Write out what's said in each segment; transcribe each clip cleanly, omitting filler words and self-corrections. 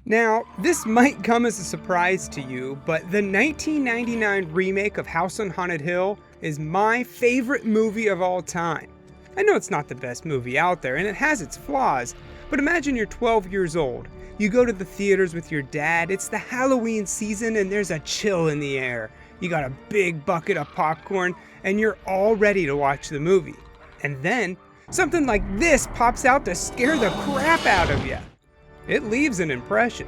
Now, this might come as a surprise to you, but the 1999 remake of House on Haunted Hill is my favorite movie of all time. I know it's not the best movie out there, and it has its flaws, but imagine you're 12 years old. You go to the theaters with your dad, it's the Halloween season, and there's a chill in the air. You got a big bucket of popcorn, and you're all ready to watch the movie. And then, something like this pops out to scare the crap out of you. It leaves an impression.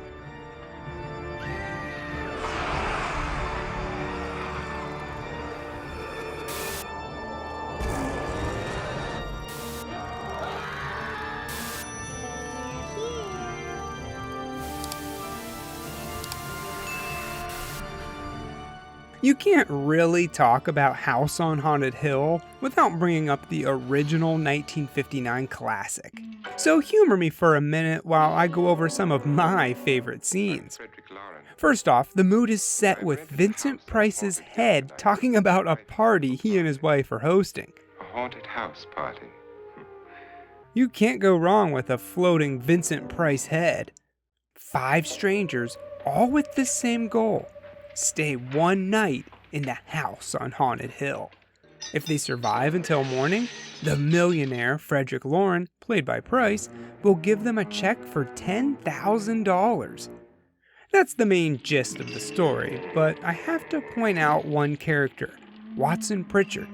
You can't really talk about House on Haunted Hill without bringing up the original 1959 classic. So humor me for a minute while I go over some of my favorite scenes. First off, the mood is set with Vincent Price's head talking about a party he and his wife are hosting. A haunted house party. You can't go wrong with a floating Vincent Price head. 5 strangers, all with the same goal. Stay one night in the House on Haunted Hill. If they survive until morning, the millionaire Frederick Lauren, played by Price, will give them a check for $10,000. That's the main gist of the story, but I have to point out one character, Watson Pritchard.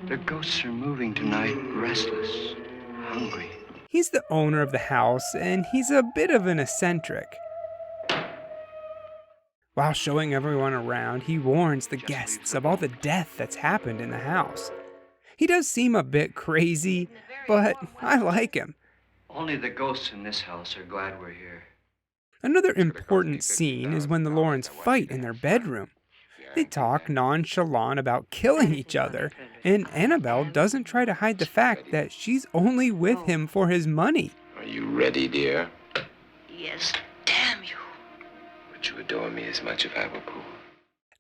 The ghosts are moving tonight, restless, hungry. He's the owner of the house, and he's a bit of an eccentric. While showing everyone around, he warns the guests of all the death that's happened in the house. He does seem a bit crazy, but I like him. Only the ghosts in this house are glad we're here. Another important scene is when the Laurens fight in their bedroom. They talk nonchalant about killing each other, and Annabelle doesn't try to hide the fact that she's only with him for his money. Are you ready, dear? Yes, damn you. Would you adore me as much if I were poor?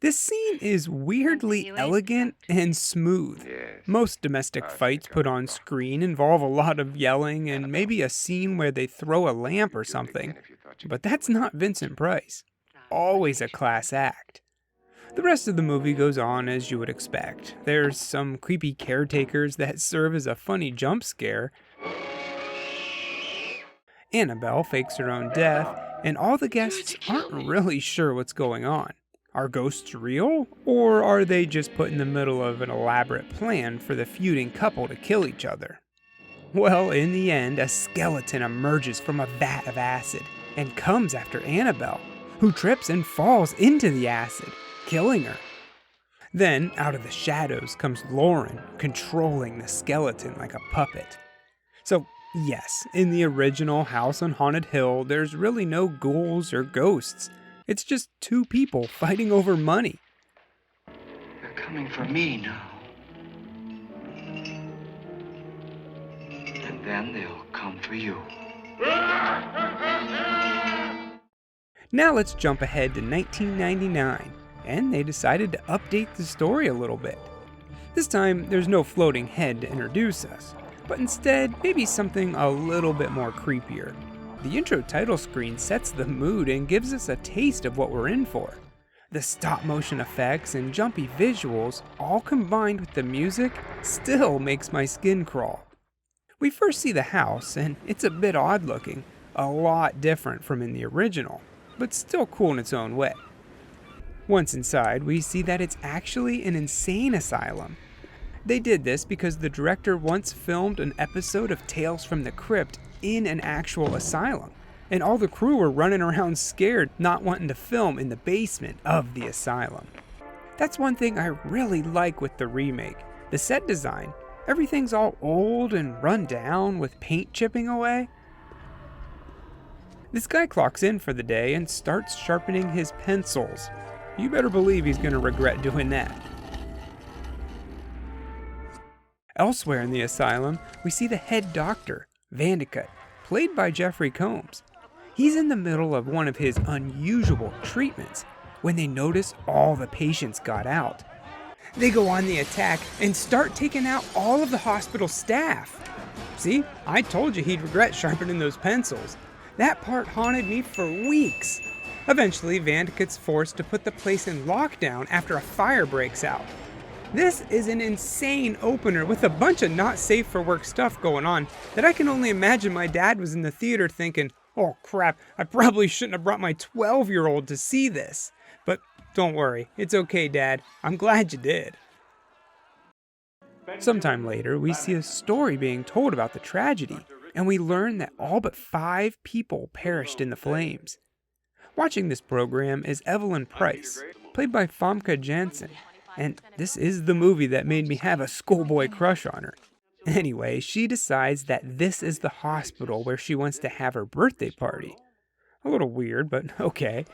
This scene is weirdly elegant and smooth. Yes. Most domestic fights put on screen involve a lot of yelling and maybe a scene where they throw a lamp or something, but that's not Vincent Price. Always a class act. The rest of the movie goes on as you would expect. There's some creepy caretakers that serve as a funny jump scare. Annabelle fakes her own death, and all the guests aren't really sure what's going on. Are ghosts real, or are they just put in the middle of an elaborate plan for the feuding couple to kill each other? Well, in the end, a skeleton emerges from a vat of acid and comes after Annabelle, who trips and falls into the acid, killing her. Then, out of the shadows comes Lauren, controlling the skeleton like a puppet. So, yes, in the original House on Haunted Hill, there's really no ghouls or ghosts. It's just 2 people fighting over money. They're coming for me now. And then they'll come for you. Now let's jump ahead to 1999, and they decided to update the story a little bit. This time, there's no floating head to introduce us, but instead, maybe something a little bit more creepier. The intro title screen sets the mood and gives us a taste of what we're in for. The stop motion effects and jumpy visuals, all combined with the music, still makes my skin crawl. We first see the house, and it's a bit odd looking, a lot different from in the original, but still cool in its own way. Once inside, we see that it's actually an insane asylum. They did this because the director once filmed an episode of Tales from the Crypt in an actual asylum, and all the crew were running around scared, not wanting to film in the basement of the asylum. That's one thing I really like with the remake. The set design. Everything's all old and run down with paint chipping away. This guy clocks in for the day and starts sharpening his pencils. You better believe he's gonna regret doing that. Elsewhere in the asylum, we see the head doctor, Vandekut, played by Jeffrey Combs. He's in the middle of one of his unusual treatments when they notice all the patients got out. They go on the attack and start taking out all of the hospital staff. See, I told you he'd regret sharpening those pencils. That part haunted me for weeks. Eventually, Vand gets forced to put the place in lockdown after a fire breaks out. This is an insane opener with a bunch of not safe for work stuff going on that I can only imagine my dad was in the theater thinking, "Oh crap, I probably shouldn't have brought my 12-year-old to see this." But don't worry, it's okay, Dad. I'm glad you did. Sometime later, we see a story being told about the tragedy, and we learn that all but 5 people perished in the flames. Watching this program is Evelyn Price, played by Famke Janssen, and this is the movie that made me have a schoolboy crush on her. Anyway, she decides that this is the hospital where she wants to have her birthday party. A little weird, but okay.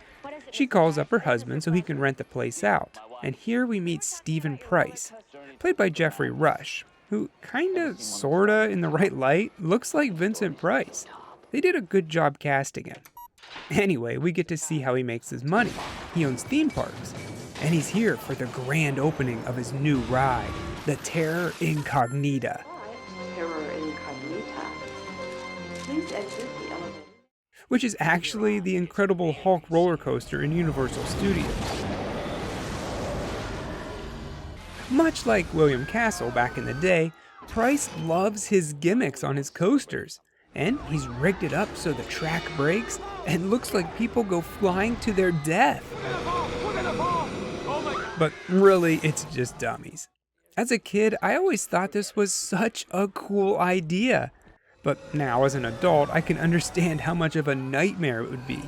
She calls up her husband so he can rent the place out, and here we meet Stephen Price, played by Jeffrey Rush, who kinda, sorta, in the right light, looks like Vincent Price. They did a good job casting him. Anyway, we get to see how he makes his money. He owns theme parks, and he's here for the grand opening of his new ride, the Terror Incognita. Terror Incognita. Please exit the elevator. Which is actually the Incredible Hulk roller coaster in Universal Studios. Much like William Castle back in the day, Price loves his gimmicks on his coasters, and he's rigged it up so the track breaks and looks like people go flying to their death. But really, it's just dummies. As a kid, I always thought this was such a cool idea. But now, as an adult, I can understand how much of a nightmare it would be.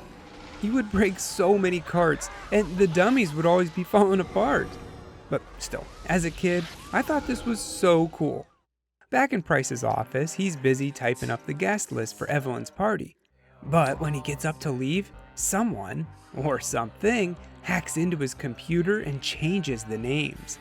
He would break so many carts, and the dummies would always be falling apart. But still, as a kid, I thought this was so cool. Back in Price's office, he's busy typing up the guest list for Evelyn's party. But when he gets up to leave, someone, or something, hacks into his computer and changes the names.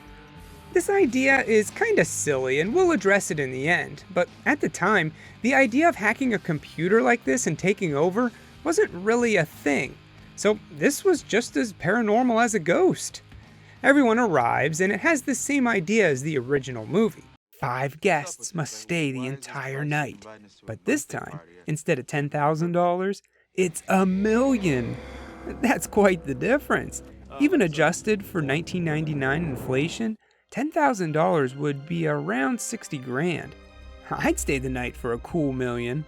This idea is kinda silly, and we'll address it in the end, but at the time, the idea of hacking a computer like this and taking over wasn't really a thing. So this was just as paranormal as a ghost. Everyone arrives, and it has the same idea as the original movie. 5 guests must stay the entire night. But this time, instead of $10,000, it's $1 million. That's quite the difference. Even adjusted for 1999 inflation, $10,000 would be around 60 grand. I'd stay the night for a cool $1 million.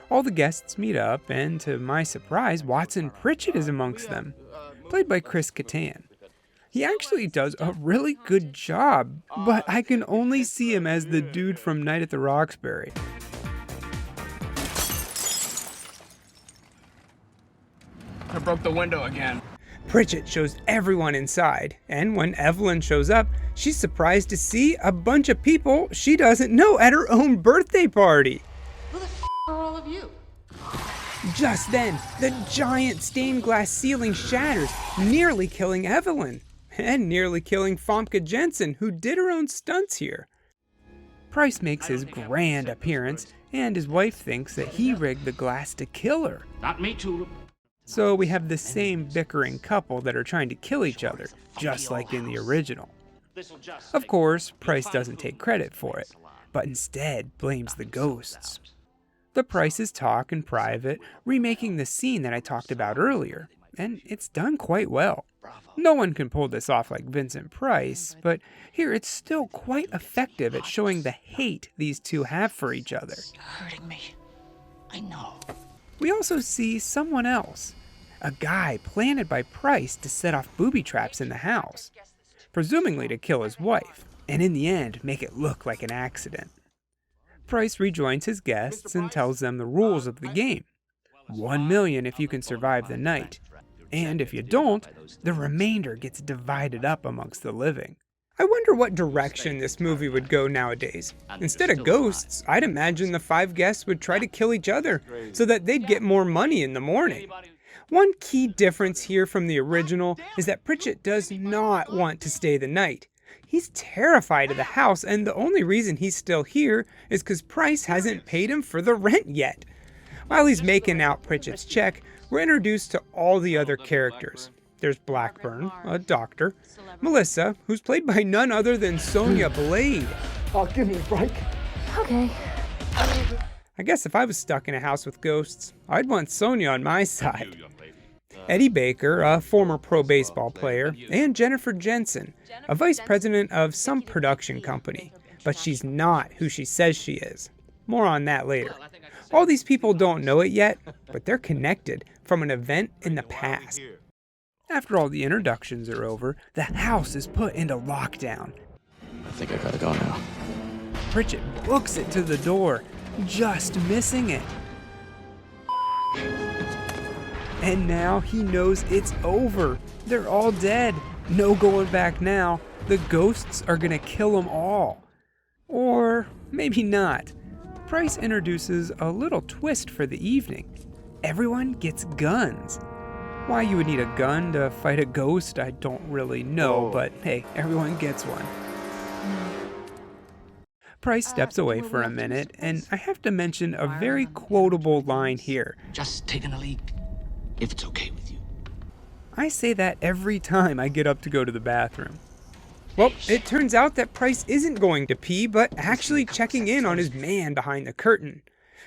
All the guests meet up, and to my surprise, Watson Pritchett is amongst them, played by Chris Kattan. He actually does a really good job, but I can only see him as the dude from Night at the Roxbury. I broke the window again. Pritchett shows everyone inside, and when Evelyn shows up, she's surprised to see a bunch of people she doesn't know at her own birthday party. Who the f*** are all of you? Just then, the giant stained glass ceiling shatters, nearly killing Evelyn, and nearly killing Famke Janssen, who did her own stunts here. Price makes his grand appearance, and his wife thinks that he rigged the glass to kill her. Not me, Tulip. So we have the same bickering couple that are trying to kill each other, just like in the original. Of course, Price doesn't take credit for it, but instead blames the ghosts. The Prices talk in private, remaking the scene that I talked about earlier, and it's done quite well. No one can pull this off like Vincent Price, but here it's still quite effective at showing the hate these two have for each other. You're hurting me. I know. We also see someone else, a guy planted by Price to set off booby traps in the house, presumably to kill his wife, and in the end make it look like an accident. Price rejoins his guests and tells them the rules of the game. $1 million if you can survive the night, and if you don't, the remainder gets divided up amongst the living. I wonder what direction this movie would go nowadays. Instead of ghosts, I'd imagine the 5 guests would try to kill each other so that they'd get more money in the morning. One key difference here from the original is that Pritchett does not want to stay the night. He's terrified of the house, and the only reason he's still here is because Price hasn't paid him for the rent yet. While he's making out Pritchett's check, we're introduced to all the other characters. There's Blackburn, a doctor, Melissa, who's played by none other than Sonya Blade. Oh, give me a break. Okay. I guess if I was stuck in a house with ghosts, I'd want Sonia on my side. Eddie Baker, a former pro baseball player, and Jennifer Jensen, a vice president of some production company, but she's not who she says she is. More on that later. All these people don't know it yet, but they're connected from an event in the past. After all the introductions are over, the house is put into lockdown. I think I gotta go now. Pritchett books it to the door, just missing it. And now he knows it's over. They're all dead. No going back now. The ghosts are gonna kill them all. Or maybe not. Price introduces a little twist for the evening. Everyone gets guns. Why you would need a gun to fight a ghost, I don't really know, but hey, everyone gets one. Price steps away for a minute, and I have to mention a very quotable line here. Just taking a leak, if it's okay with you. I say that every time I get up to go to the bathroom. Well, it turns out that Price isn't going to pee, but actually checking in on his man behind the curtain.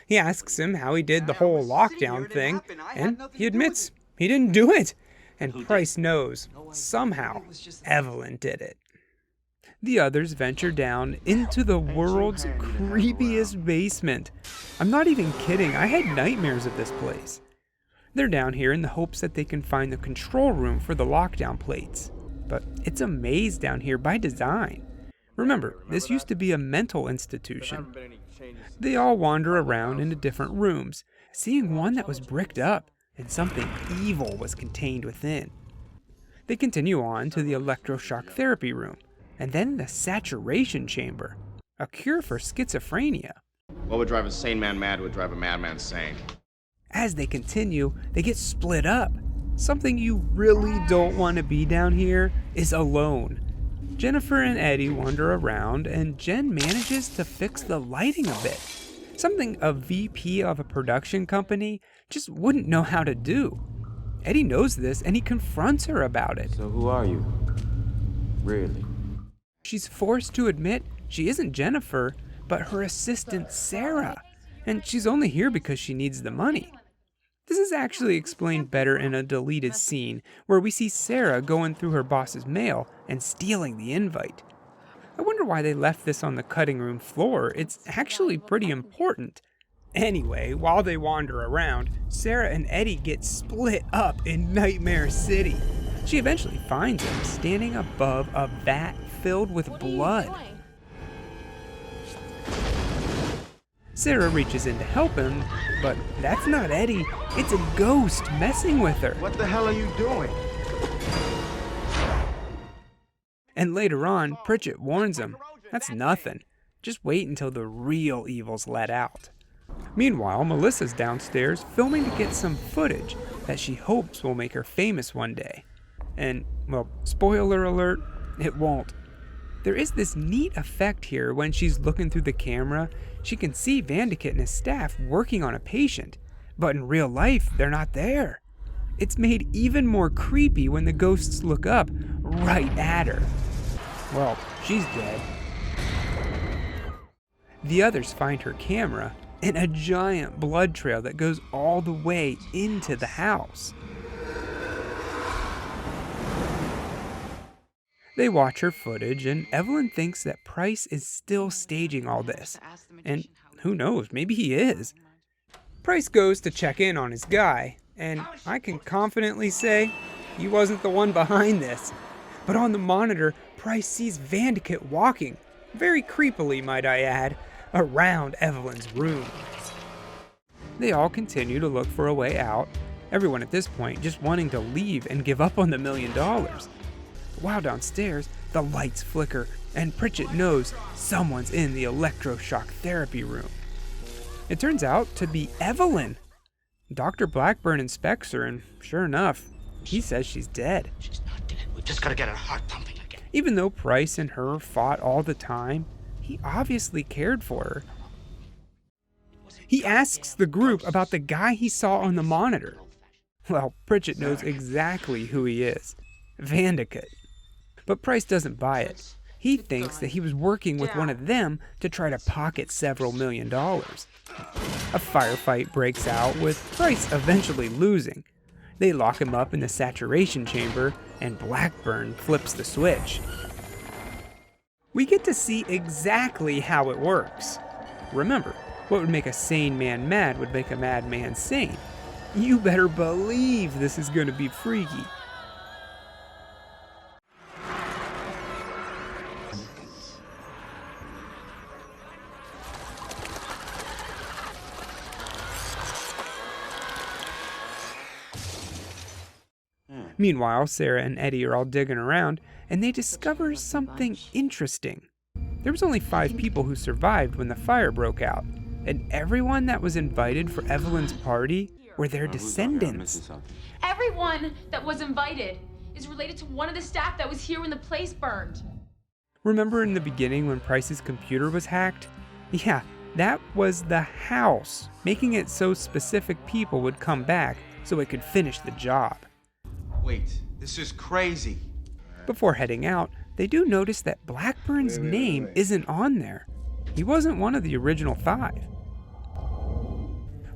He asks him how he did the whole lockdown thing, and he admits he didn't do it. And Price knows, somehow, Evelyn did it. The others venture down into the world's creepiest basement. I'm not even kidding, I had nightmares of this place. They're down here in the hopes that they can find the control room for the lockdown plates. But it's a maze down here by design. Remember, this used to be a mental institution. They all wander around into different rooms, seeing one that was bricked up, and something evil was contained within. They continue on to the electroshock therapy room, and then the saturation chamber, a cure for schizophrenia. What would drive a sane man mad would drive a madman sane. As they continue, they get split up. Something you really don't want to be down here is alone. Jennifer and Eddie wander around, and Jen manages to fix the lighting a bit. Something a VP of a production company just wouldn't know how to do. Eddie knows this, and he confronts her about it. So who are you? Really? She's forced to admit she isn't Jennifer, but her assistant Sarah, and she's only here because she needs the money. This is actually explained better in a deleted scene where we see Sarah going through her boss's mail and stealing the invite. I wonder why they left this on the cutting room floor. It's actually pretty important. Anyway, while they wander around, Sarah and Eddie get split up in Nightmare City. She eventually finds him standing above a vat filled with blood. Sarah reaches in to help him, but that's not Eddie. It's a ghost messing with her. What the hell are you doing? And later on, Pritchett warns him, that's nothing. Just wait until the real evil's let out. Meanwhile, Melissa's downstairs filming to get some footage that she hopes will make her famous one day. And, well, spoiler alert, it won't. There is this neat effect here when she's looking through the camera. She can see Vandekit and his staff working on a patient, but in real life, they're not there. It's made even more creepy when the ghosts look up right at her. Well, she's dead. The others find her camera and a giant blood trail that goes all the way into the house. They watch her footage, and Evelyn thinks that Price is still staging all this. And who knows, maybe he is. Price goes to check in on his guy, and I can confidently say he wasn't the one behind this. But on the monitor, Price sees Vandekit walking, very creepily might I add, around Evelyn's room. They all continue to look for a way out, everyone at this point just wanting to leave and give up on the $1 million. While downstairs, the lights flicker, and Pritchett knows someone's in the electroshock therapy room. It turns out to be Evelyn. Dr. Blackburn inspects her, and sure enough, he says she's dead. She's not dead. We just gotta get her heart pumping again. Even though Price and her fought all the time, he obviously cared for her. He asks the group about the guy he saw on the monitor. Well, Pritchett knows exactly who he is. Vandekit. But Price doesn't buy it. He thinks that he was working with one of them to try to pocket several $1,000,000. A firefight breaks out, with Price eventually losing. They lock him up in the saturation chamber, and Blackburn flips the switch. We get to see exactly how it works. Remember, what would make a sane man mad would make a madman sane. You better believe this is going to be freaky. Meanwhile, Sarah and Eddie are all digging around, and they discover something interesting. There was only 5 people who survived when the fire broke out, and everyone that was invited for Evelyn's party were their descendants. Everyone that was invited is related to one of the staff that was here when the place burned. Remember in the beginning when Price's computer was hacked? Yeah, that was the house, making it so specific people would come back so it could finish the job. Wait, this is crazy. Before heading out, they do notice that Blackburn's name isn't on there. He wasn't one of the original 5.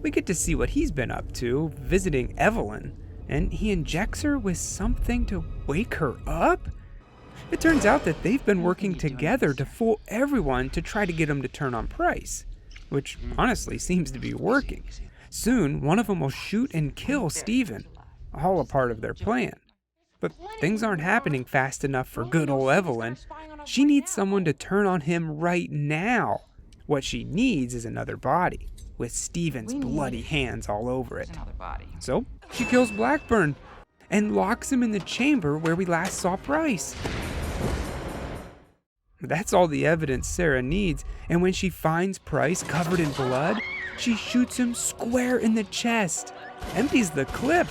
We get to see what he's been up to, visiting Evelyn, and he injects her with something to wake her up? It turns out that they've been working together to fool everyone to try to get him to turn on Price, which honestly seems to be working. Soon, one of them will shoot and kill Steven, all a part of their plan. But things aren't happening fast enough for good old Evelyn. She needs someone to turn on him right now. What she needs is another body, with Steven's bloody hands all over it. So she kills Blackburn and locks him in the chamber where we last saw Price. That's all the evidence Sarah needs, and when she finds Price covered in blood, she shoots him square in the chest, empties the clip.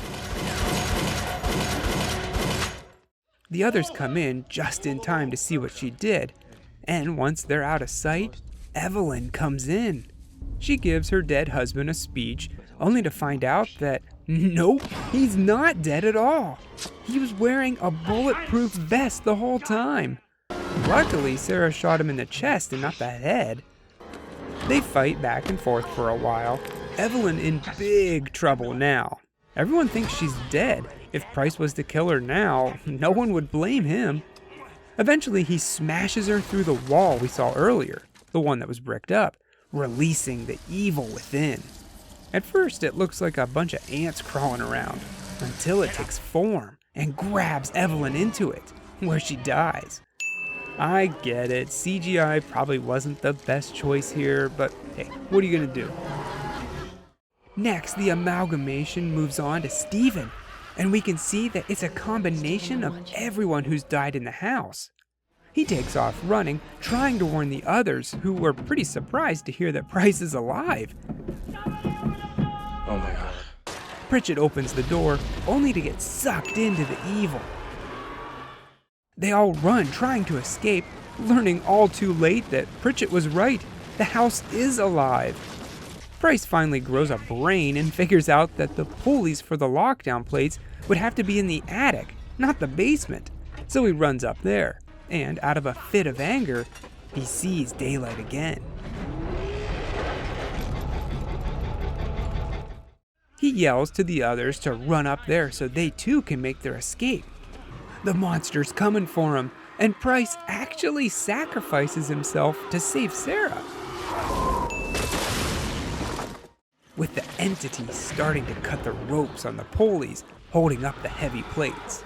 The others come in just in time to see what she did, and once they're out of sight, Evelyn comes in. She gives her dead husband a speech, only to find out that, nope, he's not dead at all. He was wearing a bulletproof vest the whole time. Luckily, Sarah shot him in the chest and not the head. They fight back and forth for a while. Evelyn in big trouble now. Everyone thinks she's dead. If Price was to kill her now, no one would blame him. Eventually, he smashes her through the wall we saw earlier, the one that was bricked up, releasing the evil within. At first, it looks like a bunch of ants crawling around, until it takes form and grabs Evelyn into it, where she dies. I get it, CGI probably wasn't the best choice here, but hey, what are you gonna do? Next, the amalgamation moves on to Steven, and we can see that it's a combination of everyone who's died in the house. He takes off running, trying to warn the others, who were pretty surprised to hear that Price is alive. Oh my god. Pritchett opens the door, only to get sucked into the evil. They all run, trying to escape, learning all too late that Pritchett was right. The house is alive. Price finally grows a brain and figures out that the pulleys for the lockdown plates would have to be in the attic, not the basement. So he runs up there, and out of a fit of anger, he sees daylight again. He yells to the others to run up there so they too can make their escape. The monster's coming for him, and Price actually sacrifices himself to save Sarah. With the entity starting to cut the ropes on the pulleys holding up the heavy plates.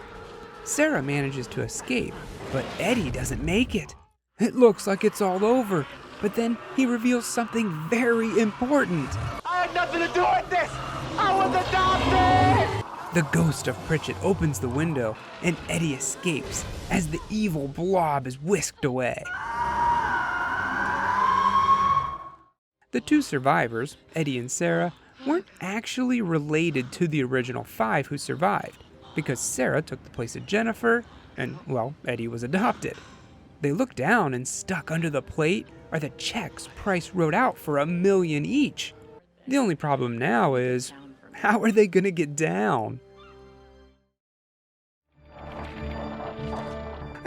Sarah manages to escape, but Eddie doesn't make it. It looks like it's all over, but then he reveals something very important. I had nothing to do with this! I was adopted! The ghost of Pritchett opens the window, and Eddie escapes as the evil blob is whisked away. The 2 survivors, Eddie and Sarah, weren't actually related to the original 5 who survived, because Sarah took the place of Jennifer, and, well, Eddie was adopted. They look down, and stuck under the plate are the checks Price wrote out for $1 million each. The only problem now is, how are they gonna get down?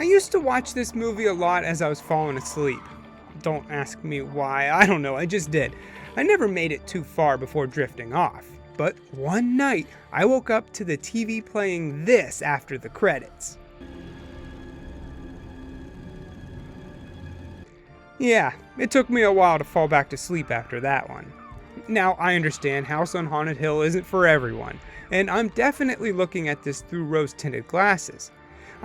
I used to watch this movie a lot as I was falling asleep. Don't ask me why, I don't know, I just did. I never made it too far before drifting off. But one night, I woke up to the TV playing this after the credits. Yeah, it took me a while to fall back to sleep after that one. Now, I understand House on Haunted Hill isn't for everyone, and I'm definitely looking at this through rose-tinted glasses.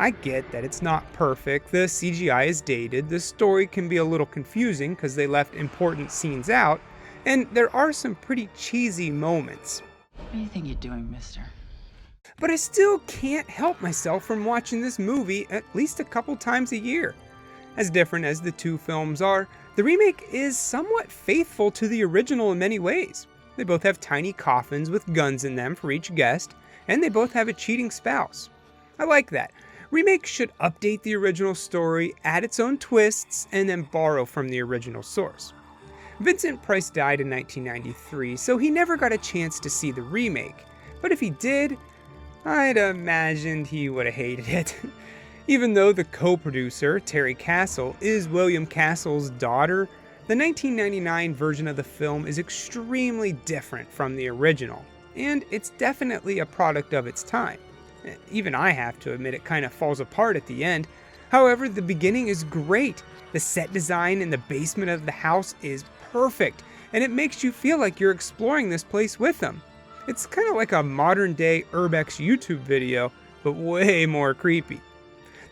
I get that it's not perfect, the CGI is dated, the story can be a little confusing because they left important scenes out, and there are some pretty cheesy moments. What do you think you're doing, mister? But I still can't help myself from watching this movie at least a couple times a year. As different as the two films are, the remake is somewhat faithful to the original in many ways. They both have tiny coffins with guns in them for each guest, and they both have a cheating spouse. I like that. Remakes should update the original story, add its own twists, and then borrow from the original source. Vincent Price died in 1993, so he never got a chance to see the remake, but if he did, I'd imagined he would have hated it. Even though the co-producer, Terry Castle, is William Castle's daughter, the 1999 version of the film is extremely different from the original, and it's definitely a product of its time. Even I have to admit it kind of falls apart at the end. However, the beginning is great. The set design in the basement of the house is perfect, and it makes you feel like you're exploring this place with them. It's kind of like a modern day Urbex YouTube video, but way more creepy.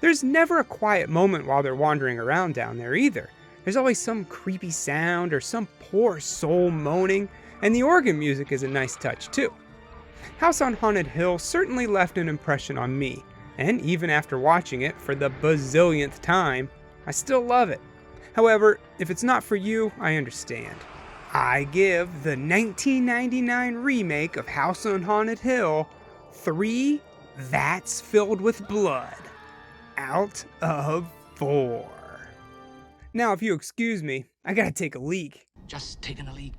There's never a quiet moment while they're wandering around down there either. There's always some creepy sound or some poor soul moaning, and the organ music is a nice touch too. House on Haunted Hill certainly left an impression on me, and even after watching it for the bazillionth time, I still love it. However, if it's not for you, I understand. I give the 1999 remake of House on Haunted Hill 3 vats filled with blood out of 4. Now, if you excuse me, I gotta take a leak. Just taking a leak.